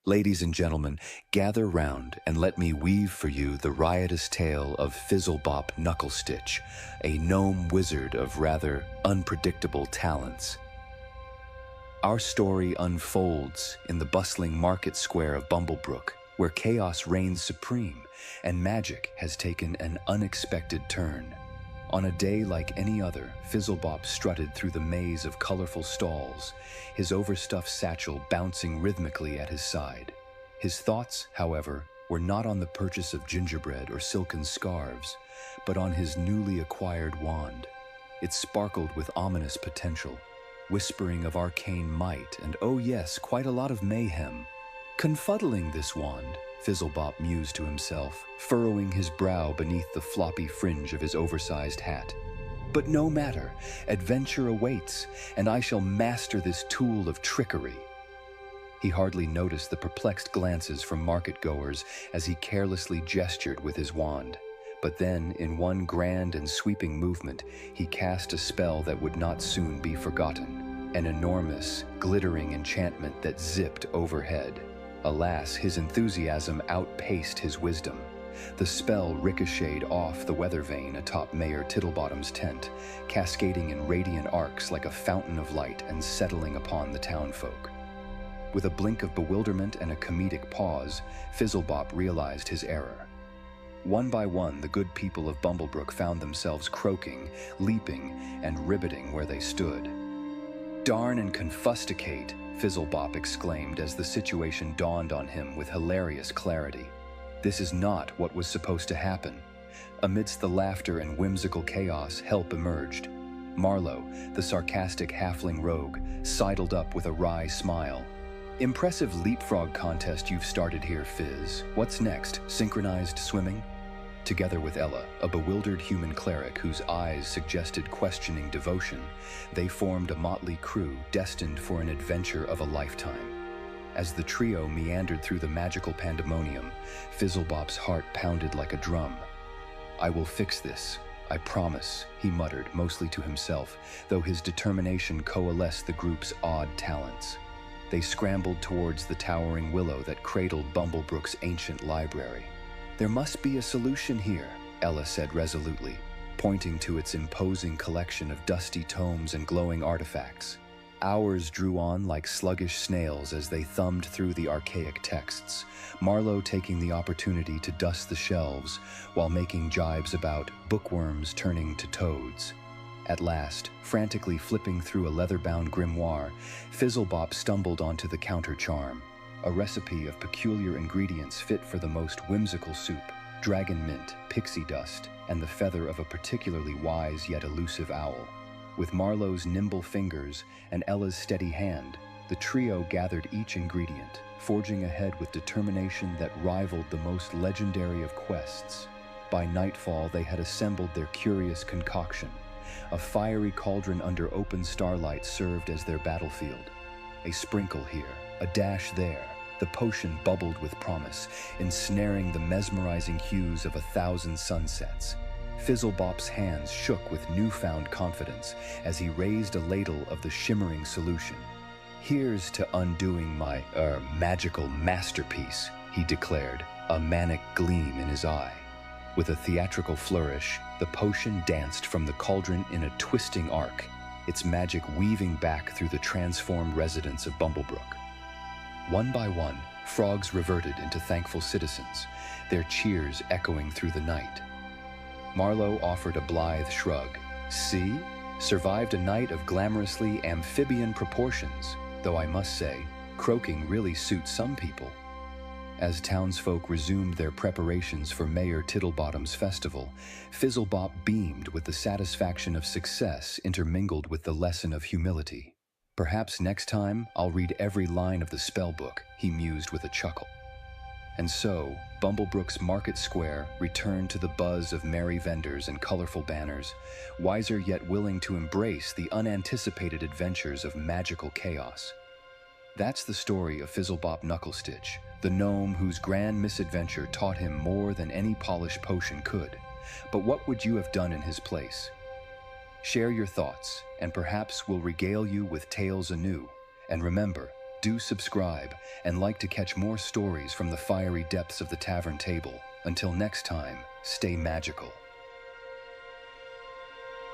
Ladies and gentlemen, gather round and let me weave for you the riotous tale of Fizzlebop Nucklestitch, a gnome wizard of rather unpredictable talents. Our story unfolds in the bustling market square of Bumblebrook, where chaos reigns supreme and magic has taken an unexpected turn. On a day like any other, Fizzlebop strutted through the maze of colorful stalls, his overstuffed satchel bouncing rhythmically at his side. His thoughts, however, were not on the purchase of gingerbread or silken scarves, but on his newly acquired wand. It sparkled with ominous potential, whispering of arcane might and, oh yes, quite a lot of mayhem. Confuddling this wand, Fizzlebop mused to himself, furrowing his brow beneath the floppy fringe of his oversized hat. But no matter, adventure awaits, and I shall master this tool of trickery. He hardly noticed the perplexed glances from market-goers as he carelessly gestured with his wand. But then, in one grand and sweeping movement, he cast a spell that would not soon be forgotten, an enormous, glittering enchantment that zipped overhead. Alas, his enthusiasm outpaced his wisdom. The spell ricocheted off the weather vane atop Mayor Tittlebottom's tent, cascading in radiant arcs like a fountain of light and settling upon the townfolk. With a blink of bewilderment and a comedic pause, Fizzlebop realized his error. One by one, the good people of Bumblebrook found themselves croaking, leaping, and ribbiting where they stood. "Darn and confusticate," Fizzlebop exclaimed as the situation dawned on him with hilarious clarity. This is not what was supposed to happen. Amidst the laughter and whimsical chaos, help emerged. Marlowe, the sarcastic halfling rogue, sidled up with a wry smile. "Impressive leapfrog contest you've started here, Fizz. What's next? Synchronized swimming?" Together with Ella, a bewildered human cleric whose eyes suggested questioning devotion, they formed a motley crew destined for an adventure of a lifetime. As the trio meandered through the magical pandemonium, Fizzlebop's heart pounded like a drum. "I will fix this, I promise," he muttered, mostly to himself, though his determination coalesced the group's odd talents. They scrambled towards the towering willow that cradled Bumblebrook's ancient library. "There must be a solution here," Ella said resolutely, pointing to its imposing collection of dusty tomes and glowing artifacts. Hours drew on like sluggish snails as they thumbed through the archaic texts, Marlowe taking the opportunity to dust the shelves while making jibes about bookworms turning to toads. At last, frantically flipping through a leather-bound grimoire, Fizzlebop stumbled onto the counter charm, a recipe of peculiar ingredients fit for the most whimsical soup: dragon mint, pixie dust, and the feather of a particularly wise yet elusive owl. With Marlowe's nimble fingers and Ella's steady hand, the trio gathered each ingredient, forging ahead with determination that rivaled the most legendary of quests. By nightfall, they had assembled their curious concoction. A fiery cauldron under open starlight served as their battlefield. A sprinkle here, a dash there, the potion bubbled with promise, ensnaring the mesmerizing hues of 1,000 sunsets. Fizzlebop's hands shook with newfound confidence as he raised a ladle of the shimmering solution. "Here's to undoing my, magical masterpiece," he declared, a manic gleam in his eye. With a theatrical flourish, the potion danced from the cauldron in a twisting arc, its magic weaving back through the transformed residents of Bumblebrook. One by one, frogs reverted into thankful citizens, their cheers echoing through the night. Marlowe offered a blithe shrug. "See? Survived a night of glamorously amphibian proportions, though I must say, croaking really suits some people." As townsfolk resumed their preparations for Mayor Tittlebottom's festival, Fizzlebop beamed with the satisfaction of success intermingled with the lesson of humility. "Perhaps next time I'll read every line of the spellbook," he mused with a chuckle. And so, Bumblebrook's market square returned to the buzz of merry vendors and colorful banners, wiser yet willing to embrace the unanticipated adventures of magical chaos. That's the story of Fizzlebop Nucklestitch, the gnome whose grand misadventure taught him more than any polished potion could. But what would you have done in his place? Share your thoughts, and perhaps we'll regale you with tales anew. And remember, do subscribe and like to catch more stories from the fiery depths of the tavern table. Until next time, stay magical.